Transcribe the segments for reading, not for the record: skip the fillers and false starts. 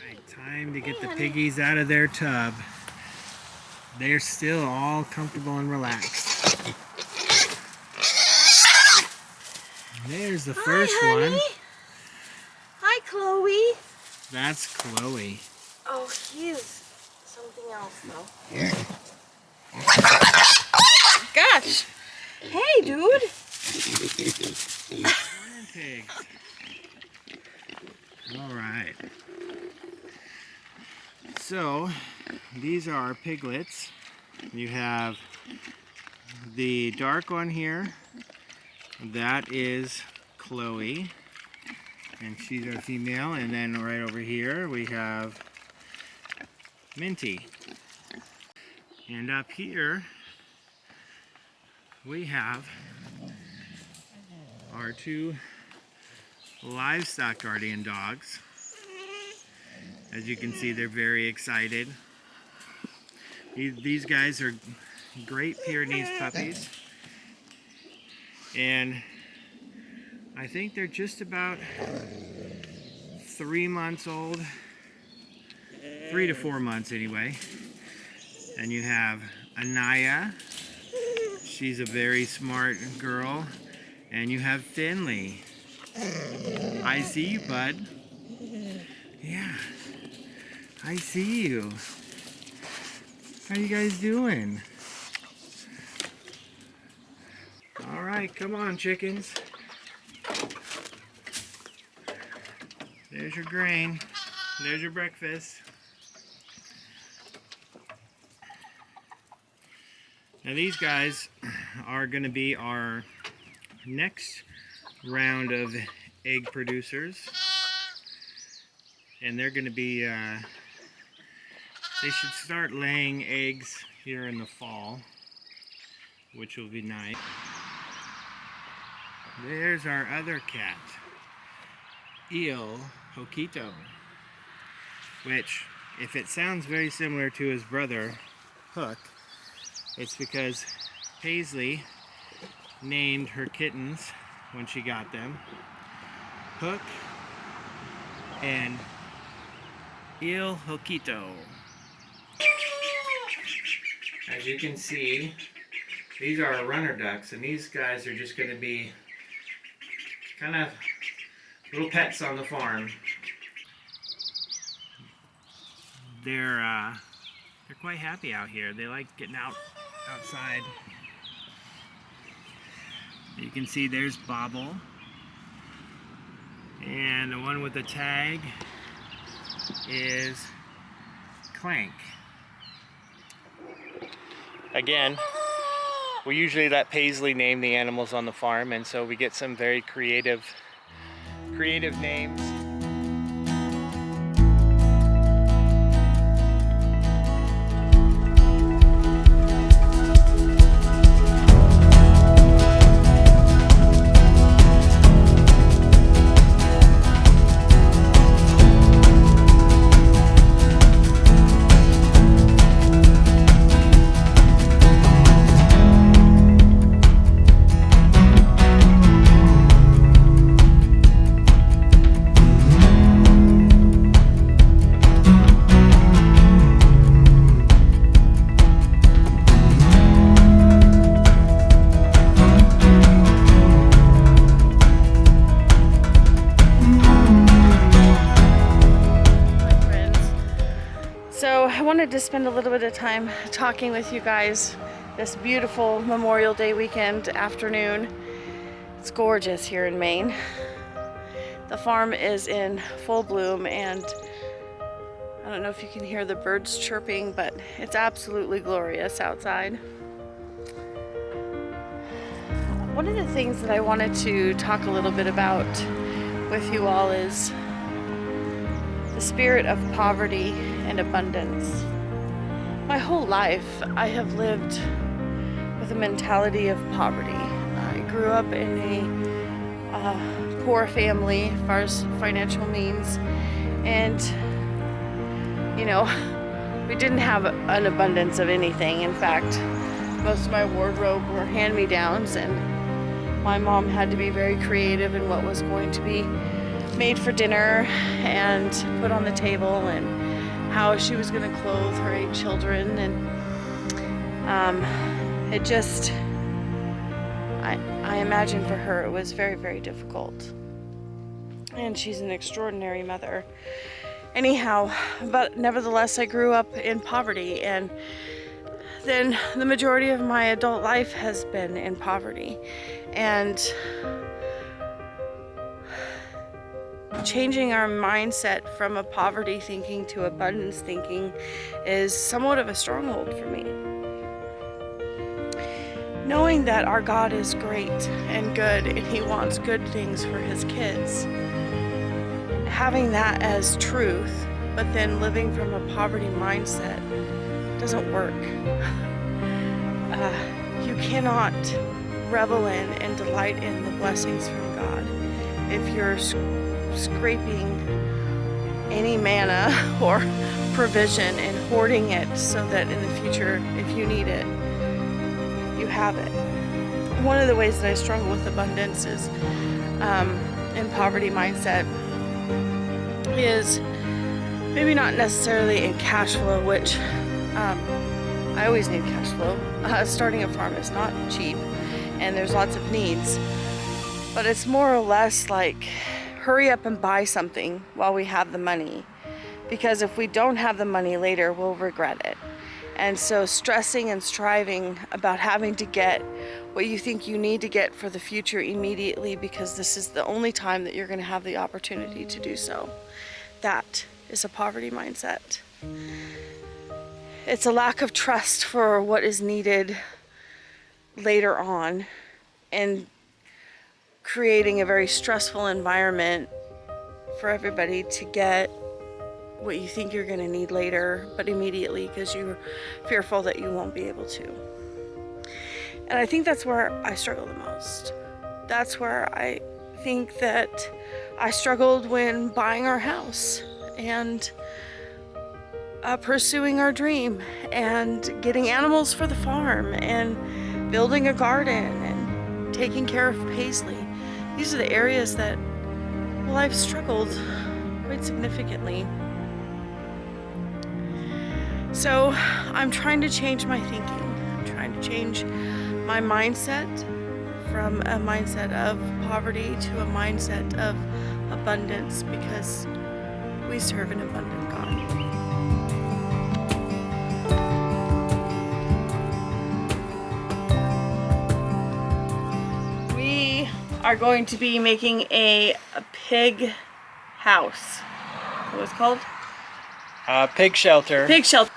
Alright, time to get the piggies out of their tub. They're still all comfortable and relaxed. There's the first one. Hi, Chloe. That's Chloe. Oh, he is something else, though. Gosh. Hey, dude. Morning, pigs. Alright. So, these are our piglets. You have the dark one here. That is Chloe. And she's our female. And then right over here we have Minty. And up here we have our two livestock guardian dogs. As you can see, they're very excited. These guys are great Pyrenees puppies. And I think they're just about 3 months old. 3 to 4 months anyway. And you have Anaya. She's a very smart girl. And you have Finley. I see you, bud. Yeah. I see you. How you guys doing? All right, come on, chickens. There's your grain. There's your breakfast. Now these guys are going to be our next round of egg producers. And they're going to be, they should start laying eggs here in the fall, which will be nice. There's our other cat, Il Hoquito, which, if it sounds very similar to his brother, Hook, it's because Paisley named her kittens, when she got them, Hook and Il Hoquito. As you can see, these are our runner ducks, and these guys are just going to be kind of little pets on the farm. They're quite happy out here. They like getting outside. You can see there's Bobble, and the one with the tag is Clank. Again, we usually let Paisley name the animals on the farm, and so we get some very creative names. I wanted to spend a little bit of time talking with you guys this beautiful Memorial Day weekend afternoon. It's gorgeous here in Maine. The farm is in full bloom, and I don't know if you can hear the birds chirping, but it's absolutely glorious outside. One of the things that I wanted to talk a little bit about with you all is the spirit of poverty and abundance. My whole life I have lived with a mentality of poverty. I grew up in a poor family as far as financial means, and you know, we didn't have an abundance of anything. In fact, most of my wardrobe were hand-me-downs, and my mom had to be very creative in what was going to be made for dinner and put on the table, and how she was going to clothe her 8 children. And it just, I imagine for her it was very, very difficult. And she's an extraordinary mother. Anyhow, but nevertheless, I grew up in poverty, and then the majority of my adult life has been in poverty. And changing our mindset from a poverty thinking to abundance thinking is somewhat of a stronghold for me. Knowing that our God is great and good, and He wants good things for His kids. Having that as truth, but then living from a poverty mindset doesn't work. You cannot revel in and delight in the blessings from God if you're scraping any manna or provision and hoarding it so that in the future, if you need it, you have it. One of the ways that I struggle with abundance is in poverty mindset is maybe not necessarily in cash flow, which I always need cash flow. Starting a farm is not cheap, and there's lots of needs, but it's more or less like hurry up and buy something while we have the money, because if we don't have the money later, we'll regret it. And so stressing and striving about having to get what you think you need to get for the future immediately because this is the only time that you're going to have the opportunity to do so, that is a poverty mindset. It's a lack of trust for what is needed later on, and creating a very stressful environment for everybody to get what you think you're going to need later, but immediately, because you're fearful that you won't be able to. And I think that's where I struggle the most. That's where I think that I struggled when buying our house and pursuing our dream and getting animals for the farm and building a garden and taking care of Paisley. These are the areas that, well, I've struggled quite significantly. So I'm trying to change my thinking. I'm trying to change my mindset from a mindset of poverty to a mindset of abundance, because we serve an abundant God. We are going to be making a pig house. What was it called? Pig shelter. Pig shelter.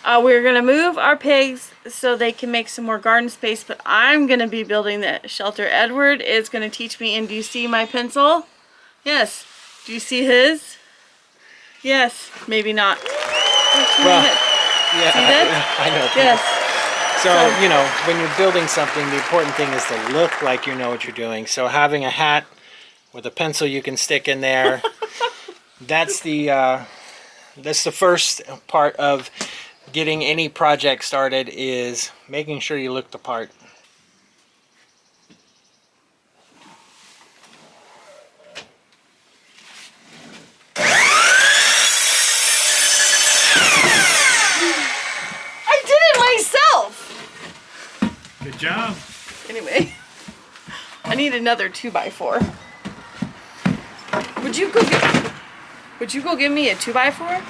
We're going to move our pigs so they can make some more garden space, but I'm going to be building the shelter. Edward is going to teach me, and do you see my pencil? Yes. Do you see his? Yes. Maybe not. Well, yeah, see that? I know. Yes. So, you know, when you're building something, the important thing is to look like you know what you're doing. So having a hat with a pencil you can stick in there, that's the first part of getting any project started, is making sure you look the part. I did it myself! Good job. Anyway, I need another 2x4. Would you go give me a 2x4?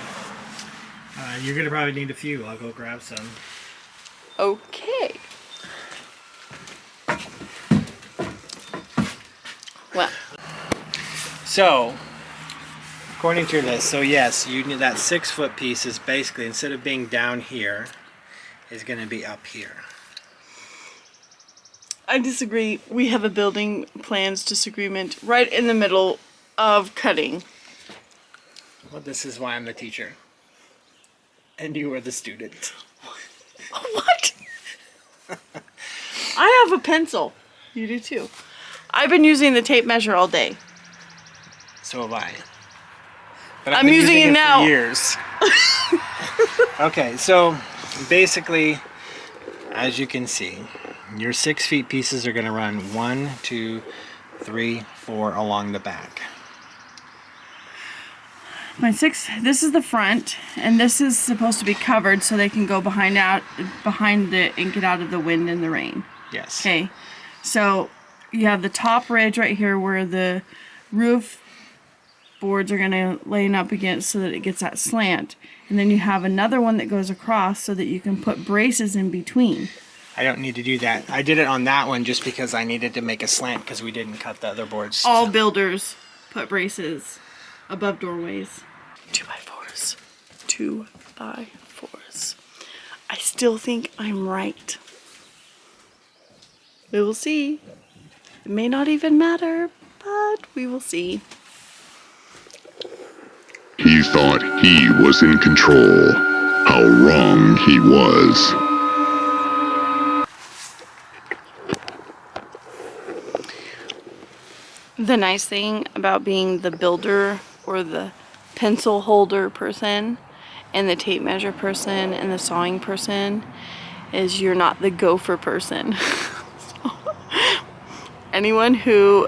You're gonna probably need a few. I'll go grab some. Okay. Well. So, according to this, so yes, you need that 6-foot piece is basically, instead of being down here, is gonna be up here. I disagree. We have a building plans disagreement right in the middle of cutting. Well, this is why I'm the teacher. And you are the student. What? I have a pencil. You do too. I've been using the tape measure all day. So have I. But I'm using it now. For years. Okay, so basically, as you can see, your 6-foot pieces are going to run 1, 2, 3, 4 along the back. 0.6. This is the front, and this is supposed to be covered so they can go behind it and get out of the wind and the rain. Yes. Okay, so you have the top ridge right here where the roof boards are gonna line up against so that it gets that slant, and then you have another one that goes across so that you can put braces in between. I don't need to do that. I did it on that one just because I needed to make a slant because we didn't cut the other boards. All builders put braces above doorways. 2x4s. 2x4s. I still think I'm right. We will see. It may not even matter, but we will see. He thought he was in control. How wrong he was. The nice thing about being the builder or the pencil holder person and the tape measure person and the sawing person is you're not the gopher person. So, anyone who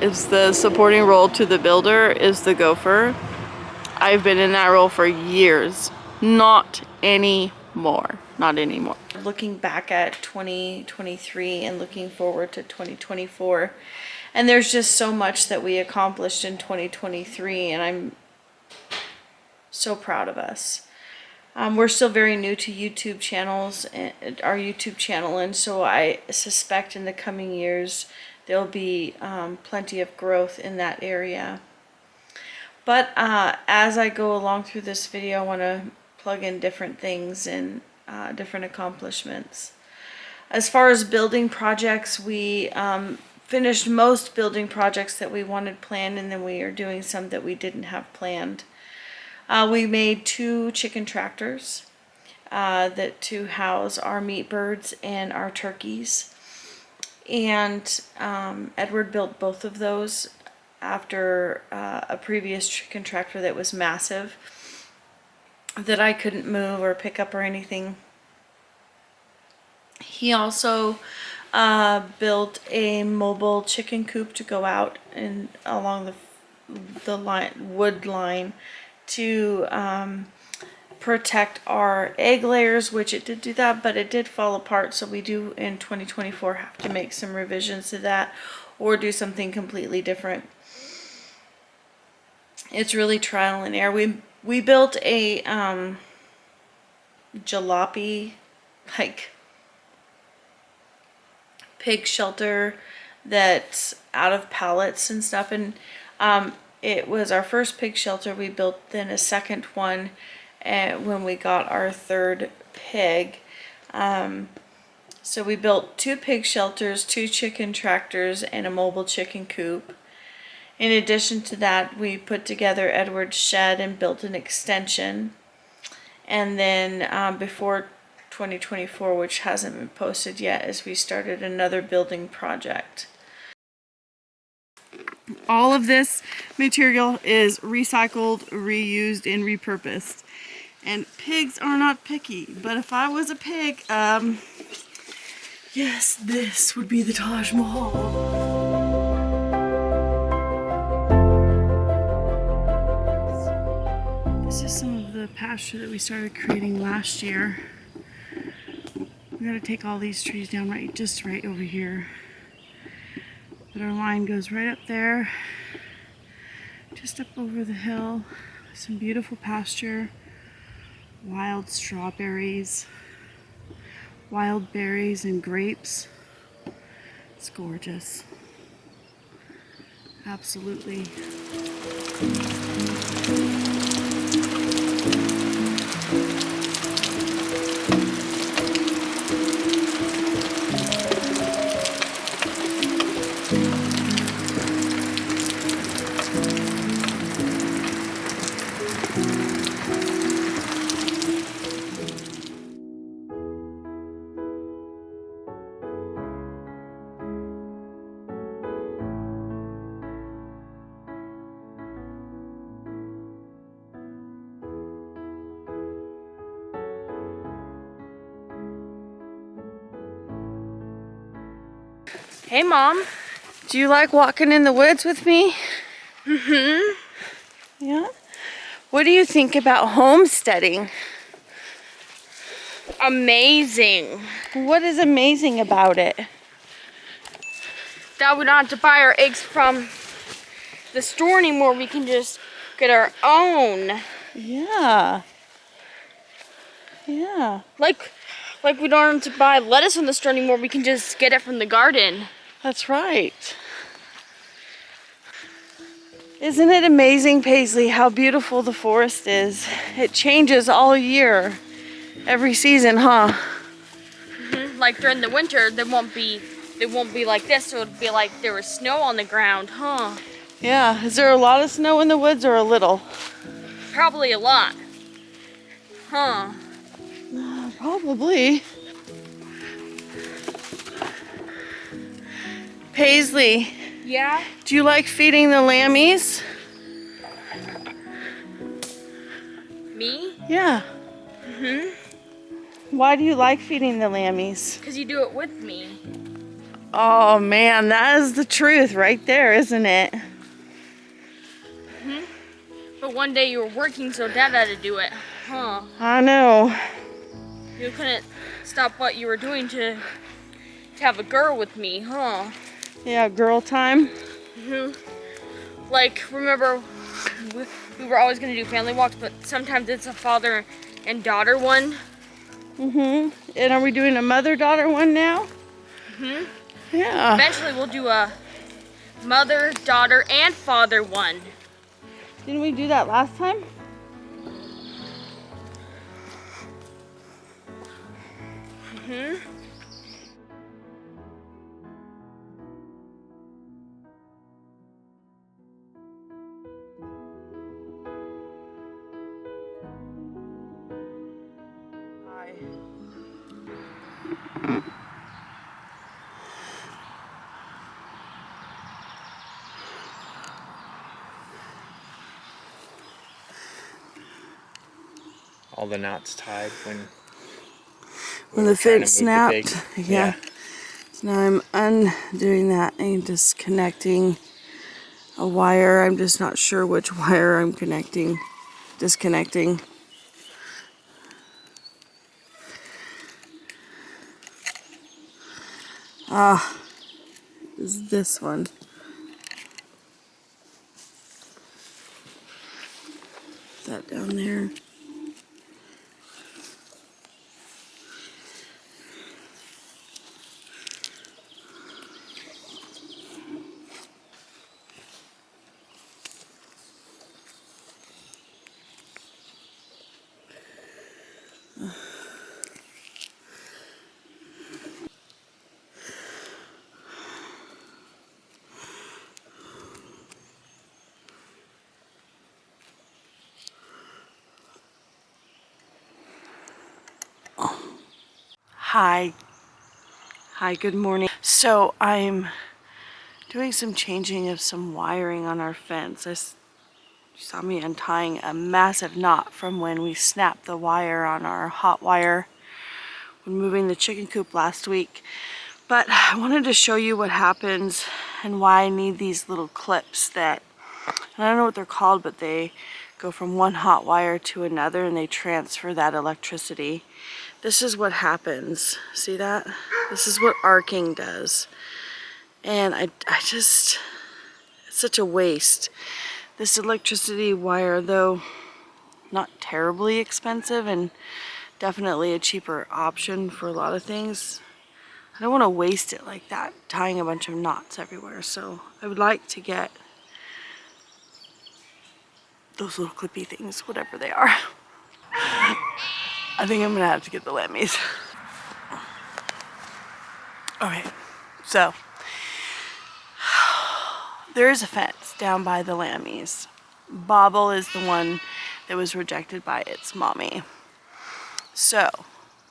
is the supporting role to the builder is the gopher. I've been in that role for years. Not anymore. Not anymore. Looking back at 2023 and looking forward to 2024, and there's just so much that we accomplished in 2023, and I'm so proud of us. We're still very new to YouTube channels, our YouTube channel, and so I suspect in the coming years there'll be plenty of growth in that area. But as I go along through this video, I want to plug in different things and different accomplishments. As far as building projects, we finished most building projects that we wanted planned, and then we are doing some that we didn't have planned. We made 2 chicken tractors that to house our meat birds and our turkeys. And Edward built both of those after a previous chicken tractor that was massive that I couldn't move or pick up or anything. He also built a mobile chicken coop to go out and along the wood line to protect our egg layers, which it did do that, but it did fall apart, so we do in 2024 have to make some revisions to that or do something completely different. It's really trial and error. We built a jalopy, like, pig shelter that's out of pallets and stuff, and it was our first pig shelter. We built then a second one when we got our 3rd pig. So we built 2 pig shelters, 2 chicken tractors, and a mobile chicken coop. In addition to that, we put together Edward's shed and built an extension. And then before 2024, which hasn't been posted yet, as we started another building project. All of this material is recycled, reused, and repurposed. And pigs are not picky, but if I was a pig, yes, this would be the Taj Mahal. This is some of the pasture that we started creating last year. We gotta take all these trees down just right over here. But our line goes right up there, just up over the hill. Some beautiful pasture, wild strawberries, wild berries and grapes. It's gorgeous. Absolutely. Hey Mom, do you like walking in the woods with me? Yeah? What do you think about homesteading? Amazing. What is amazing about it? That we don't have to buy our eggs from the store anymore. We can just get our own. Yeah. Yeah. Like we don't have to buy lettuce from the store anymore. We can just get it from the garden. That's right. Isn't it amazing, Paisley, how beautiful the forest is? It changes all year, every season, huh? Like during the winter, they won't be like this. So it'd be like there was snow on the ground, huh? Yeah. Is there a lot of snow in the woods or a little? Probably a lot, huh? Probably. Paisley, Yeah. do you like feeding the lammies? Me? Yeah. Why do you like feeding the lammies? Cause you do it with me. Oh man, that is the truth right there, isn't it? But one day you were working, so Dad had to do it, huh? I know. You couldn't stop what you were doing to have a girl with me, huh? Yeah, girl time. Like, remember, we were always gonna do family walks, but sometimes it's a father and daughter one. And are we doing a mother-daughter one now? Yeah. Eventually we'll do a mother, daughter, and father one. Didn't we do that last time? All the knots tied when When were the trying to fence move the snapped. pig. Yeah. So now I'm undoing that and disconnecting a wire. I'm just not sure which wire I'm disconnecting. Is this one. Is that down there? Hi, good morning. So I'm doing some changing of some wiring on our fence. You saw me untying a massive knot from when we snapped the wire on our hot wire when moving the chicken coop last week. But I wanted to show you what happens and why I need these little clips that, and I don't know what they're called, but they go from one hot wire to another and they transfer that electricity. This is what happens. See that? This is what arcing does. And I just, it's such a waste. This electricity wire, though not terribly expensive and definitely a cheaper option for a lot of things, I don't want to waste it like that, tying a bunch of knots everywhere. So I would like to get those little clippy things, whatever they are. I think I'm gonna have to get the lammies. Okay, so there is a fence down by the lammies. Bobble is the one that was rejected by its mommy. So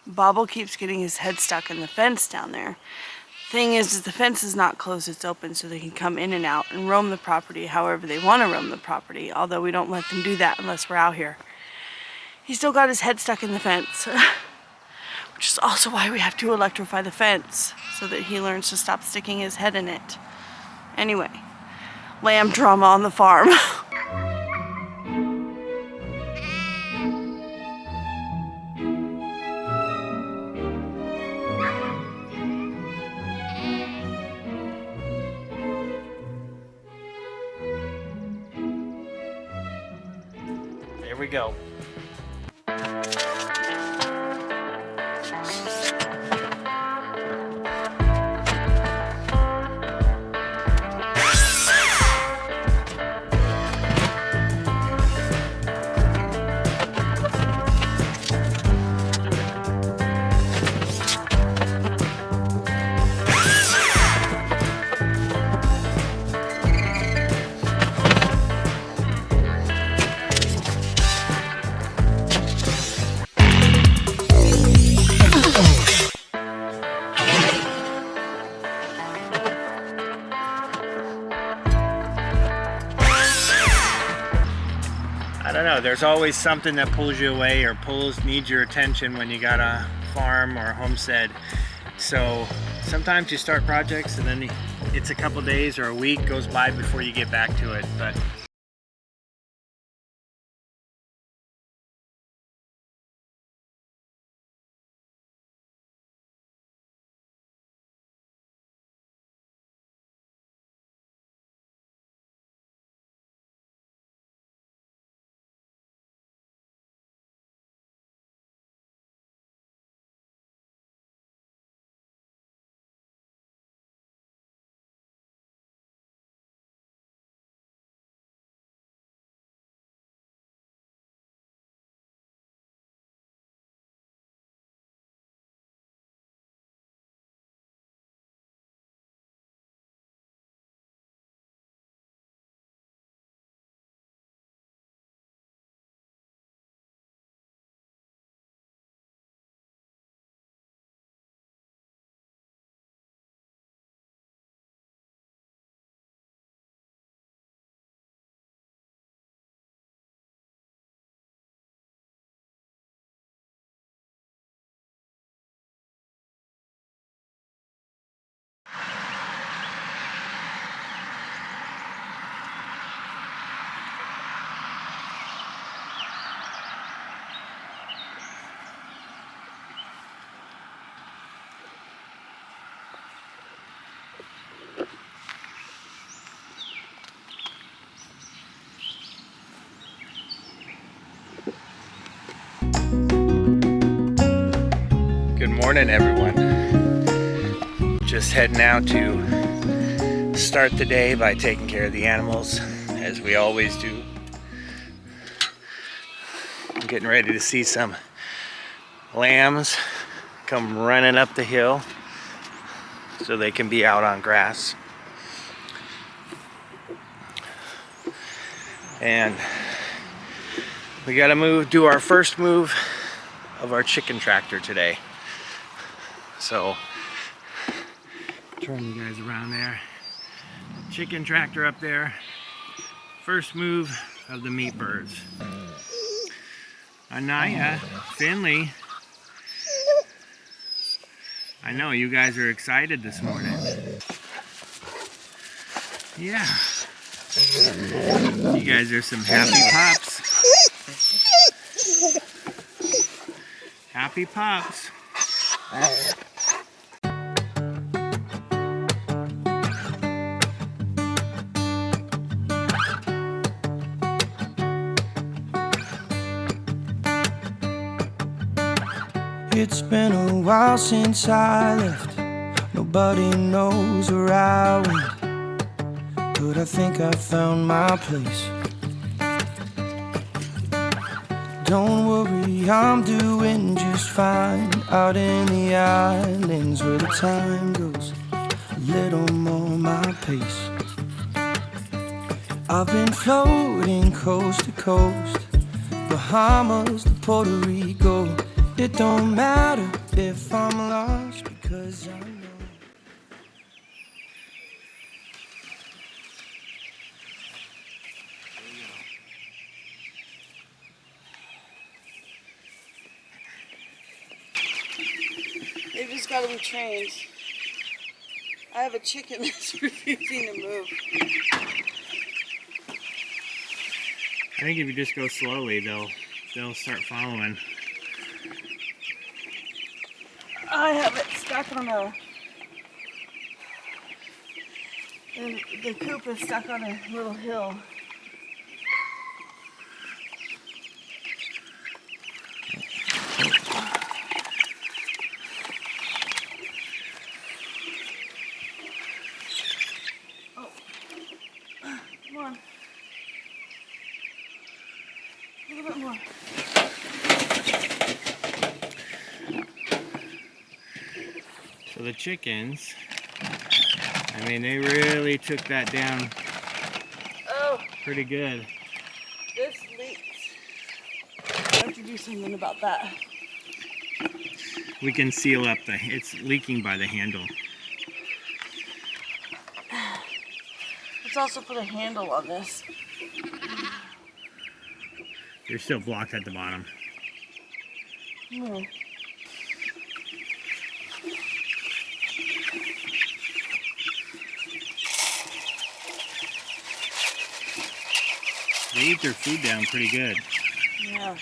Bobble keeps getting his head stuck in the fence down there. Thing is the fence is not closed, it's open, so they can come in and out and roam the property however they want to roam the property, although we don't let them do that unless we're out here. He's still got his head stuck in the fence, which is also why we have to electrify the fence so that he learns to stop sticking his head in it. Anyway, lamb drama on the farm. Here we go. I don't know, there's always something that pulls you away or needs your attention when you got a farm or a homestead. So sometimes you start projects and then it's a couple days or a week goes by before you get back to it. But good morning, everyone. Just heading out to start the day by taking care of the animals, as we always do. I'm getting ready to see some lambs come running up the hill so they can be out on grass. And we gotta do our first move of our chicken tractor today. So, turn you guys around there. Chicken tractor up there. First move of the meat birds. Anaya, Finley. I know you guys are excited this morning. Yeah. You guys are some happy pups. Happy pups. It's been a while since I left. Nobody knows where I went, but I think I found my place. Don't worry, I'm doing just fine out in the islands where the time goes a little more my pace. I've been floating coast to coast, Bahamas to Puerto Rico. It don't matter if I'm lost because I know. They just gotta be trained. I have a chicken that's refusing to move. I think if you just go slowly, they'll start following. I have it stuck on the coop is stuck on a little hill. So the chickens, I mean, they really took that down Oh, pretty good. this leaks. I have to do something about that. We can seal up it's leaking by the handle. Let's also put a handle on this. You're still blocked at the bottom. Hmm. They eat their food down pretty good. Yeah.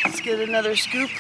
Let's get another scoop.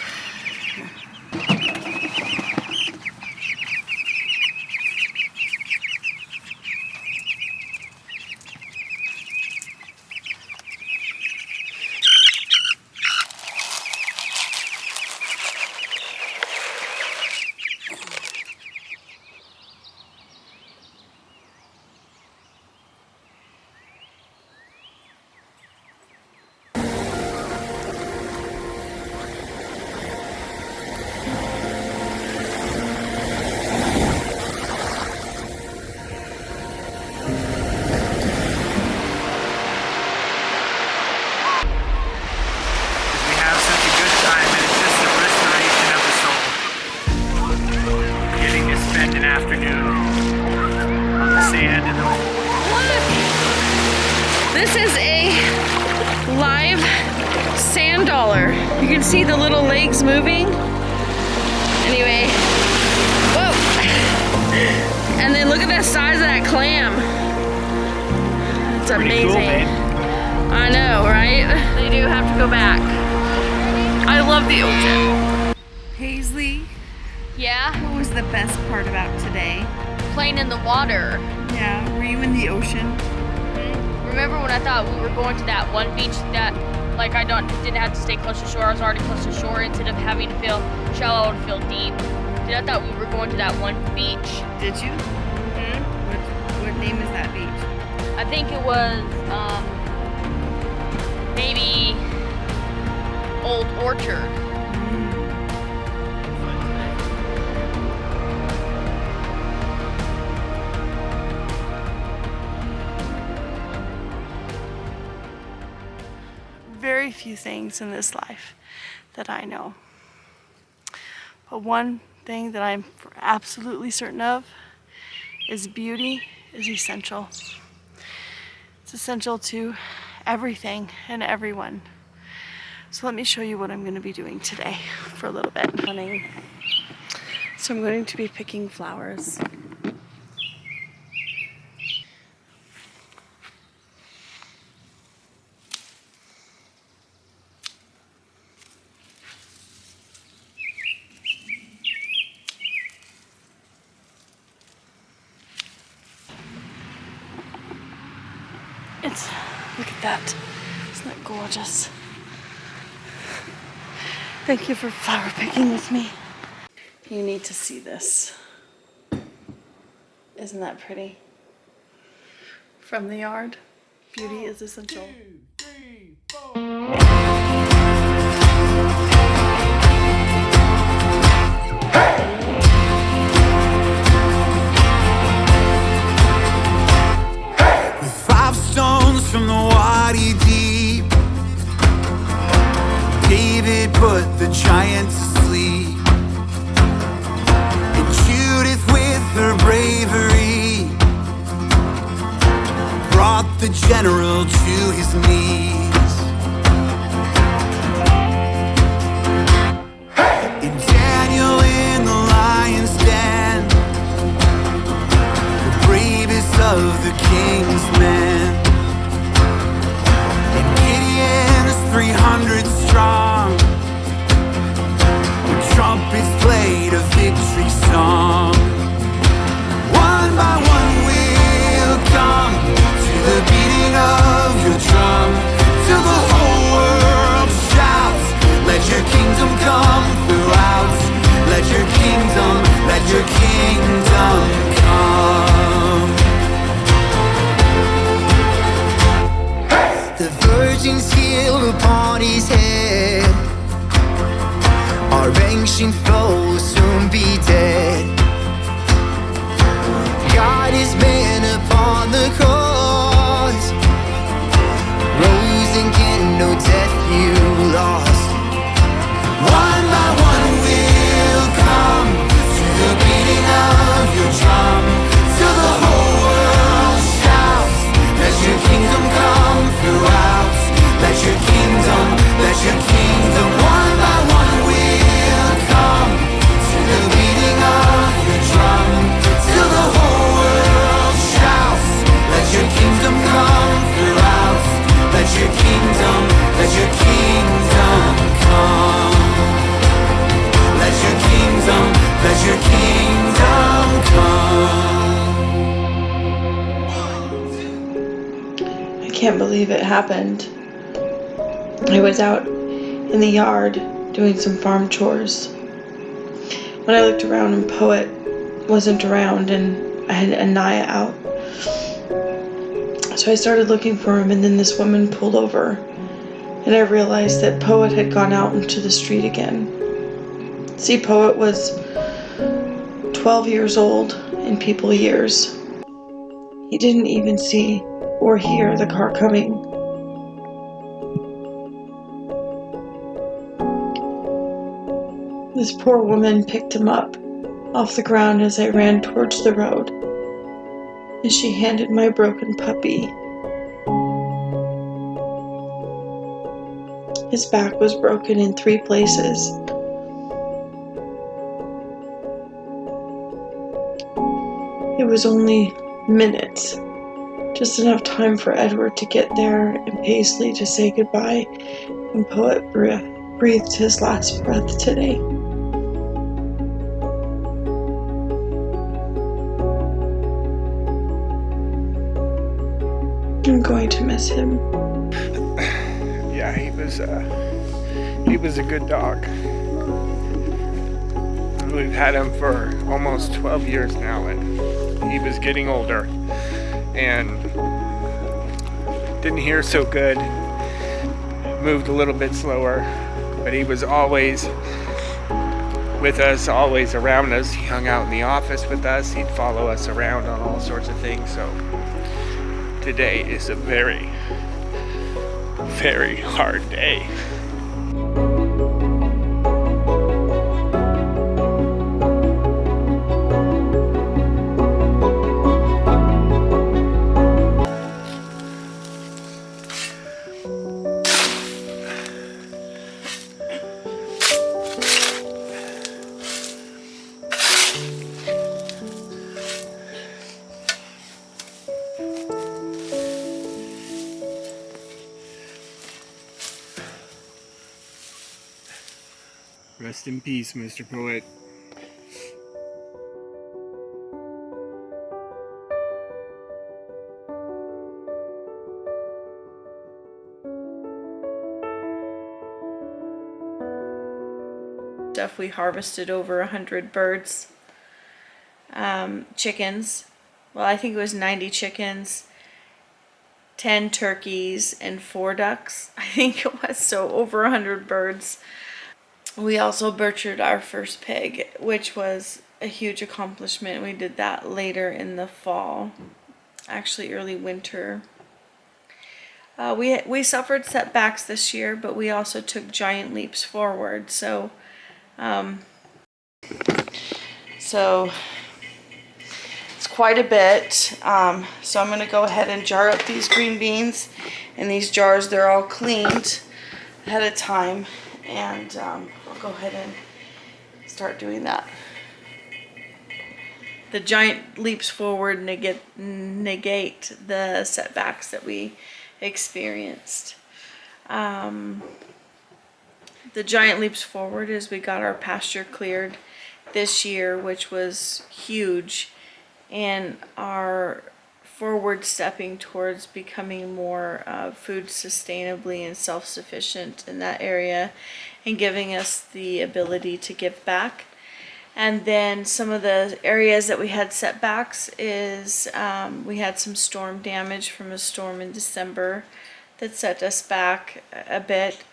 We have such a good time, and it's just the restoration of the soul. Getting to spend an afternoon on the sand and the This is a live sand dollar. You can see the little legs moving. Anyway, whoa. And then look at the size of that clam. It's pretty amazing. cool, babe. I know, right? They do have to go back. I love the ocean. Paisley, Yeah, what was the best part about today? playing in the water. Yeah, were you in the ocean? Remember when I thought we were going to that one beach that, like, didn't have to stay close to shore. I was already close to shore. Instead of having to feel shallow and feel deep. I thought we were going to that one beach. Did you? What name is that beach? I think it was maybe Old Orchard. Very few things in this life that I know. But one thing that I'm absolutely certain of is beauty is essential. It's essential to everything and everyone. So let me show you what I'm going to be doing today for a little bit. So I'm going to be picking flowers. Look at that. Isn't that gorgeous? Thank you for flower picking with me. You need to see this. Isn't that pretty? From the yard, beauty is essential. 2, 3, 4. With 5 stones from the Wadi deep, David put the giant to sleep. And Judith with her bravery brought the general to his knees. And Daniel in the lion's den, the bravest of the king's men. And Gideon's 300 strong, the trumpets played a victory song. One by one we'll come to the beating of your drum, till the whole world shouts, let your kingdom come throughout. Let your kingdom come. the cause. Rose and candle, death you lost. One by one we'll come to the beating of your drum, till the whole world shouts, let your kingdom come throughout. Let your kingdom, let your kingdom. One by one we'll come to the beating of your drum, till the whole world shouts, let your kingdom come throughout. Let your kingdom, let your kingdom come. Let your kingdom, let your kingdom come. I can't believe it happened. I was out in the yard doing some farm chores when I looked around and Poet wasn't around, and I had Anaya out. So I started looking for him, and then this woman pulled over, and I realized that Poet had gone out into the street again. See, Poet was 12 years old in people years. He didn't even see or hear the car coming. This poor woman picked him up off the ground as I ran towards the road, and she handed my broken puppy. His back was broken in 3 places. It was only minutes, just enough time for Edward to get there and Paisley to say goodbye, and Poet breathed his last breath today. I'm going to miss him. Yeah, he was a good dog. We've had him for almost 12 years now, and he was getting older and didn't hear so good, moved a little bit slower, but he was always with us, always around us. He hung out in the office with us, he'd follow us around on all sorts of things. So today is a very, very hard day. Rest in peace, Mr. Poet. We harvested over 100 birds, chickens. Well, I think it was 90 chickens, 10 turkeys, and 4 ducks. I think it was, so over 100 birds. We also butchered our first pig, which was a huge accomplishment. We did that later in the fall, actually early winter. We suffered setbacks this year, but we also took giant leaps forward. So it's quite a bit. So I'm gonna go ahead and jar up these green beans. In these jars, they're all cleaned ahead of time, and I'll go ahead and start doing that. The giant leaps forward negate the setbacks that we experienced. The giant leaps forward is we got our pasture cleared this year, which was huge, and our forward stepping towards becoming more food sustainably and self-sufficient in that area, and giving us the ability to give back. And then some of the areas that we had setbacks is we had some storm damage from a storm in December that set us back a bit.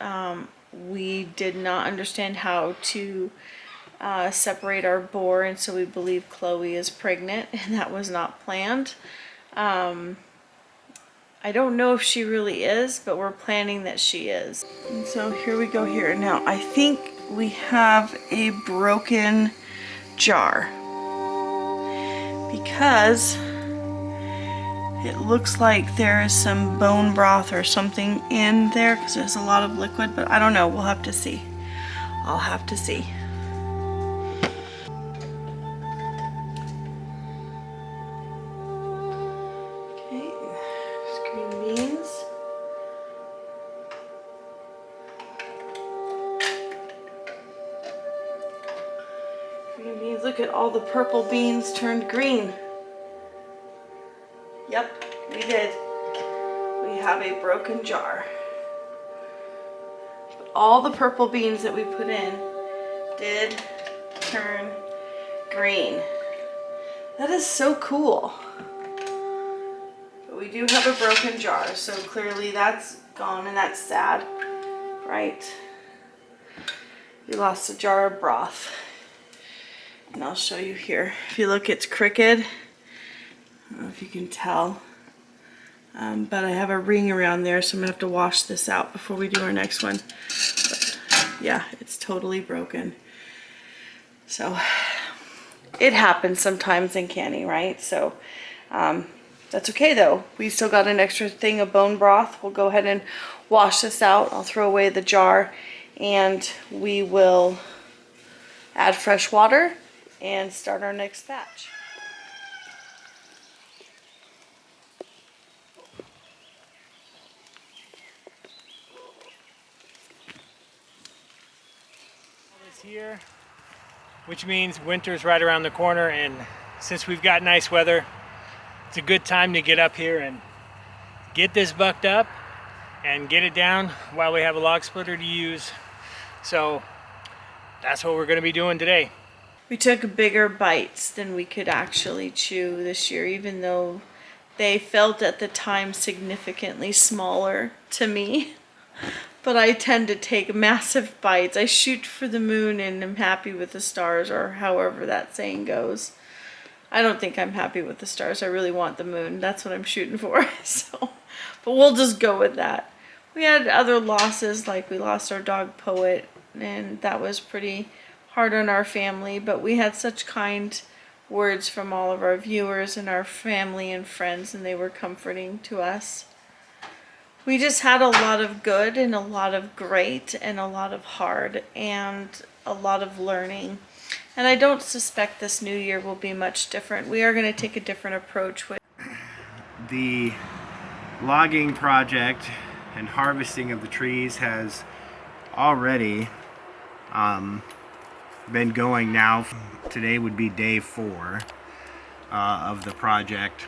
We did not understand how to separate our boar, and so we believe Chloe is pregnant, and that was not planned. I don't know if she really is, but we're planning that she is. And so here we go here. Now I think we have a broken jar because it looks like there is some bone broth or something in there because there's a lot of liquid, but I don't know. We'll have to see. I'll have to see. Look at all the purple beans turned green. Yep, we did. We have a broken jar. But all the purple beans that we put in did turn green. That is so cool. But we do have a broken jar, so clearly that's gone and that's sad, right? We lost a jar of broth. And I'll show you here. If you look, it's crooked. I don't know if you can tell. But I have a ring around there, so I'm gonna have to wash this out before we do our next one. But yeah, it's totally broken. So it happens sometimes in canning, right? So that's okay though. We still got an extra thing of bone broth. We'll go ahead and wash this out. I'll throw away the jar and we will add fresh water and start our next batch. It's here, which means winter's right around the corner, and since we've got nice weather, it's a good time to get up here and get this bucked up and get it down while we have a log splitter to use. So that's what we're going to be doing today. We took bigger bites than we could actually chew this year, even though they felt at the time significantly smaller to me. But I tend to take massive bites. I shoot for the moon and am happy with the stars, or however that saying goes. I don't think I'm happy with the stars. I really want the moon. That's what I'm shooting for. So, but we'll just go with that. We had other losses, like we lost our dog Poet, and that was pretty hard on our family, but we had such kind words from all of our viewers and our family and friends, and they were comforting to us. We just had a lot of good and a lot of great and a lot of hard and a lot of learning. And I don't suspect this new year will be much different. We are going to take a different approach with The logging project and harvesting of the trees has already been going now. Today would be day 4 of the project,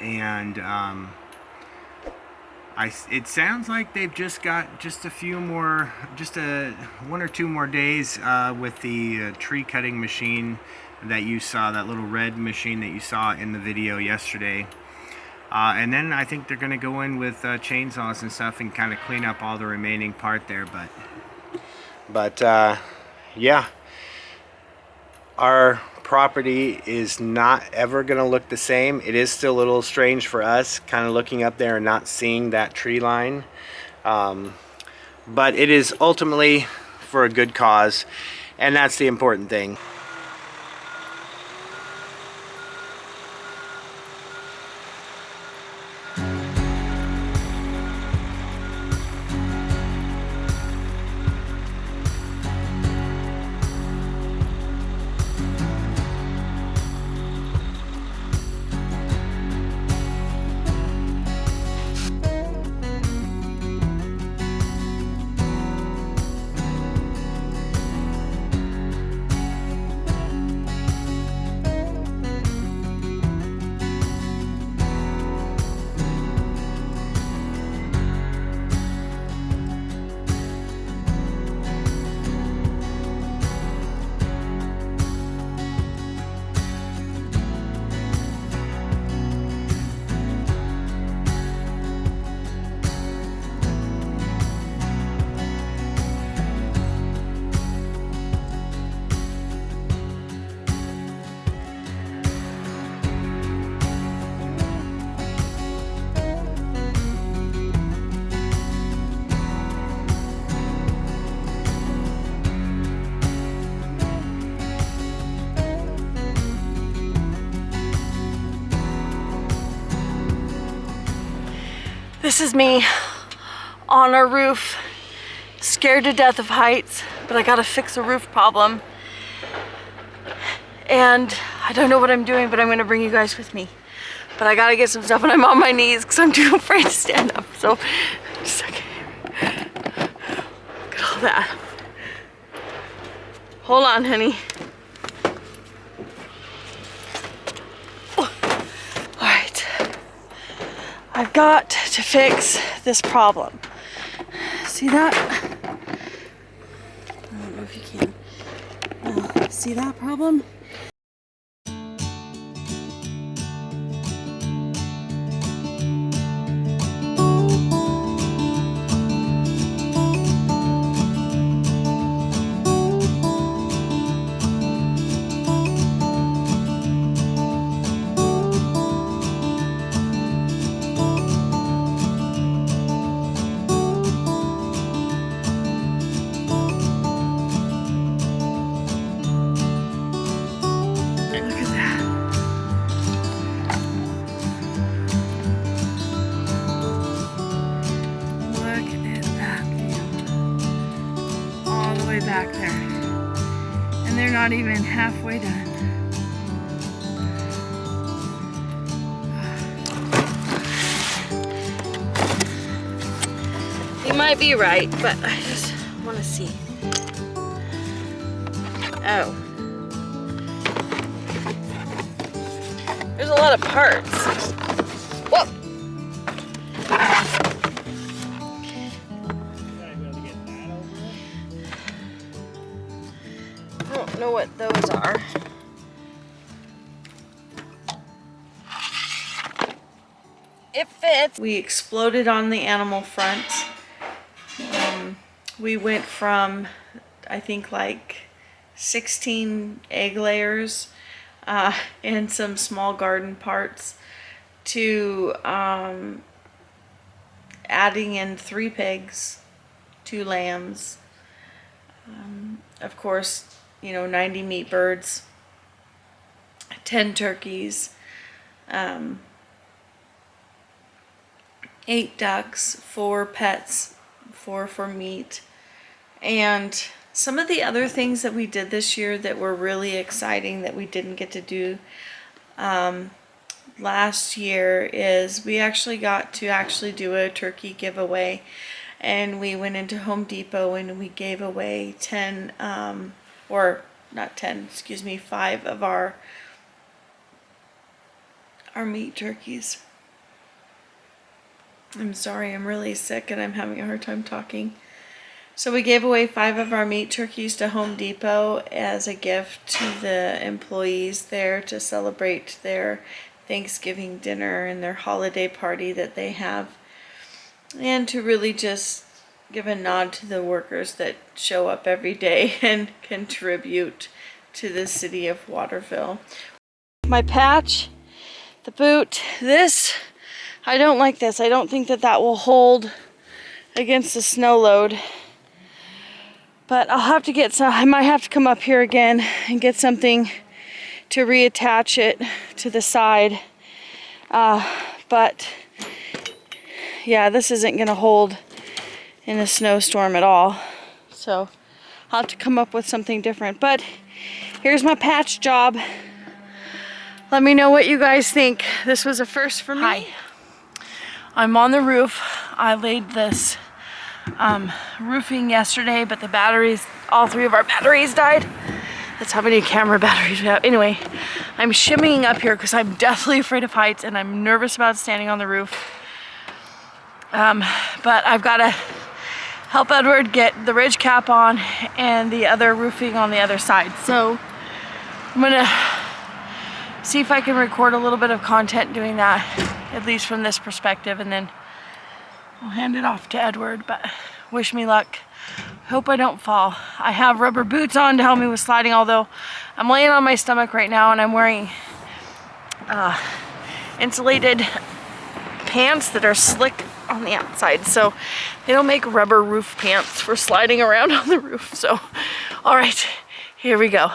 and it sounds like they've just got just a few more, just 1 or 2 more days with the tree cutting machine that you saw, that little red machine that you saw in the video yesterday. And then I think they're going to go in with chainsaws and stuff and kind of clean up all the remaining part there. But yeah, our property is not ever going to look the same. It is still a little strange for us, kind of looking up there and not seeing that tree line. But it is ultimately for a good cause, and that's the important thing. This is me on our roof, scared to death of heights, but I gotta fix a roof problem. And I don't know what I'm doing, but I'm gonna bring you guys with me. But I gotta get some stuff and I'm on my knees because I'm too afraid to stand up. So, just a second. Look at all that. Hold on, honey. Alright. I've got to fix this problem. See that? I don't know if you can. See that problem? Back there, and they're not even halfway done. You might be right, but I just want to see. Oh, there's a lot of parts. Whoa. I don't know what those are. It fits. We exploded on the animal front. We went from, I think, like 16 egg layers and some small garden parts to adding in 3 pigs, 2 lambs, of course, you know, 90 meat birds, 10 turkeys, 8 ducks, 4 pets, 4 for meat, and some of the other things that we did this year that were really exciting that we didn't get to do last year is we actually got to do a turkey giveaway, and we went into Home Depot and we gave away 10 or not 10, excuse me, 5 of our meat turkeys. I'm sorry, I'm really sick and I'm having a hard time talking. So we gave away 5 of our meat turkeys to Home Depot as a gift to the employees there to celebrate their Thanksgiving dinner and their holiday party that they have, and to really just give a nod to the workers that show up every day and contribute to the city of Waterville. My patch, the boot, this, I don't like this. I don't think that that will hold against the snow load. But I'll have to get some, I might have to come up here again and get something to reattach it to the side. But yeah, this isn't gonna hold in a snowstorm at all. So I'll have to come up with something different. But here's my patch job. Let me know what you guys think. This was a first for me. Hi. I'm on the roof. I laid this roofing yesterday, but the batteries, all 3 of our batteries died. That's how many camera batteries we have. Anyway, I'm shimmying up here because I'm deathly afraid of heights and I'm nervous about standing on the roof. But I've got to help Edward get the ridge cap on and the other roofing on the other side. So I'm gonna see if I can record a little bit of content doing that, at least from this perspective, and then I'll hand it off to Edward. But wish me luck. Hope I don't fall. I have rubber boots on to help me with sliding, although I'm laying on my stomach right now and I'm wearing insulated pants that are slick on the outside, so they don't make rubber roof pants for sliding around on the roof. So all right, here we go.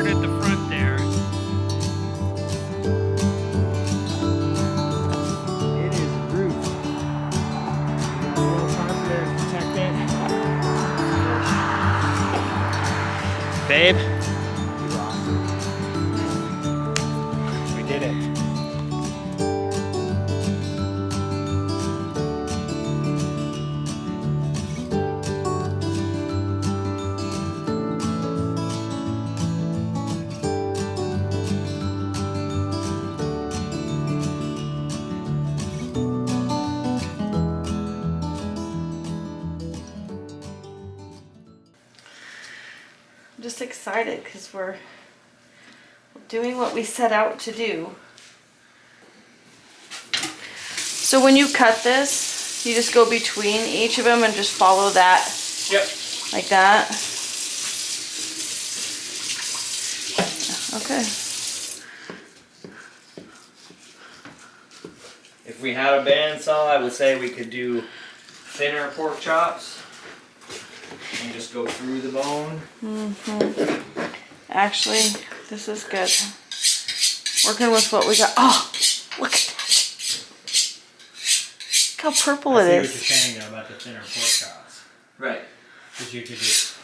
part at the front there. It is roofed. A little carpet there to protect it. Babe, we did it. I'm just excited because we're doing what we set out to do. So when you cut this, you just go between each of them and just follow that. Yep. Like that. Okay. If we had a bandsaw, I would say we could do thinner pork chops and just go through the bone. Actually, this is good. Working with what we got. Oh, look at that. Look how purple it I see is. what you're saying though about the thinner pork chops. Right. Because you could just